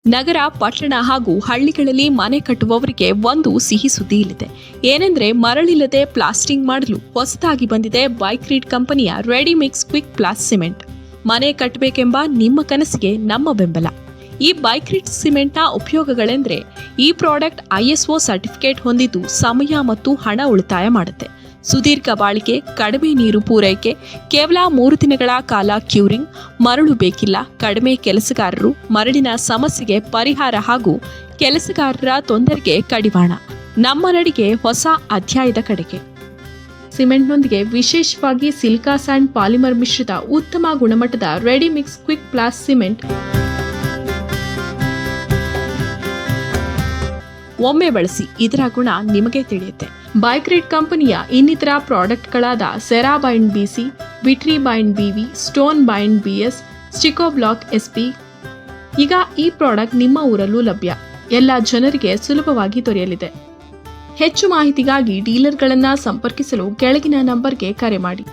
ನಗರ, ಪಟ್ಟಣ ಹಾಗೂ ಹಳ್ಳಿಗಳಲ್ಲಿ ಮನೆ ಕಟ್ಟುವವರಿಗೆ ಒಂದು ಸಿಹಿ ಸುದ್ದಿ ಇಲ್ಲಿದೆ. ಏನೆಂದ್ರೆ ಮರಳಿಲ್ಲದೆ ಪ್ಲಾಸ್ಟಿಂಗ್ ಮಾಡಲು ಹೊಸದಾಗಿ ಬಂದಿದೆ ಬೈಕ್ರೀಟ್ ಕಂಪನಿಯ ರೆಡಿಮಿಕ್ಸ್ ಕ್ವಿಕ್ ಪ್ಲಾಸ್ ಸಿಮೆಂಟ್. ಮನೆ ಕಟ್ಟಬೇಕೆಂಬ ನಿಮ್ಮ ಕನಸಿಗೆ ನಮ್ಮ ಬೆಂಬಲ. ಈ ಬೈಕ್ರೀಟ್ ಸಿಮೆಂಟ್ನ ಉಪಯೋಗಗಳೆಂದರೆ ಈ ಪ್ರಾಡಕ್ಟ್ ISO ಸರ್ಟಿಫಿಕೇಟ್ ಹೊಂದಿದ್ದು ಸಮಯ ಮತ್ತು ಹಣ ಉಳಿತಾಯ ಮಾಡುತ್ತೆ. ಸುದೀರ್ಘ ಬಾಳಿಕೆ, ಕಡಿಮೆ ನೀರು ಪೂರೈಕೆ, ಕೇವಲ 3 ದಿನಗಳ ಕಾಲ ಕ್ಯೂರಿಂಗ್, ಮರಳು ಬೇಕಿಲ್ಲ, ಕಡಿಮೆ ಕೆಲಸಗಾರರು, ಮರಳಿನ ಸಮಸ್ಯೆಗೆ ಪರಿಹಾರ ಹಾಗೂ ಕೆಲಸಗಾರರ ತೊಂದರೆಗೆ ಕಡಿವಾಣ. ನಮ್ಮ ನಡಿಗೆ ಹೊಸ ಅಧ್ಯಾಯದ ಕಡೆಗೆ. ಸಿಮೆಂಟ್ನೊಂದಿಗೆ ವಿಶೇಷವಾಗಿ ಸಿಲಿಕಾ ಸ್ಯಾಂಡ್ ಪಾಲಿಮರ್ ಮಿಶ್ರಿತ ಉತ್ತಮ ಗುಣಮಟ್ಟದ ರೆಡಿಮಿಕ್ಸ್ ಕ್ವಿಕ್ ಪ್ಲಾಸ್ ಸಿಮೆಂಟ್ ಒಮ್ಮೆ ಬಳಸಿ, ಇದರ ಗುಣ ನಿಮಗೆ ತಿಳಿಯುತ್ತೆ. ಬೈಕ್ರೀಟ್ ಕಂಪನಿಯ ಇನ್ನಿತರ ಪ್ರಾಡಕ್ಟ್ಗಳಾದ Cera Bind BC, Vitri Bind BV, Stone Bind BS, Sticko Block SP. ಈಗ ಈ ಪ್ರಾಡಕ್ಟ್ ನಿಮ್ಮ ಊರಲ್ಲೂ ಲಭ್ಯ. ಎಲ್ಲ ಜನರಿಗೆ ಸುಲಭವಾಗಿ ದೊರೆಯಲಿದೆ. ಹೆಚ್ಚು ಮಾಹಿತಿಗಾಗಿ ಡೀಲರ್ಗಳನ್ನು ಸಂಪರ್ಕಿಸಲು ಕೆಳಗಿನ ನಂಬರ್ಗೆ ಕರೆ ಮಾಡಿ.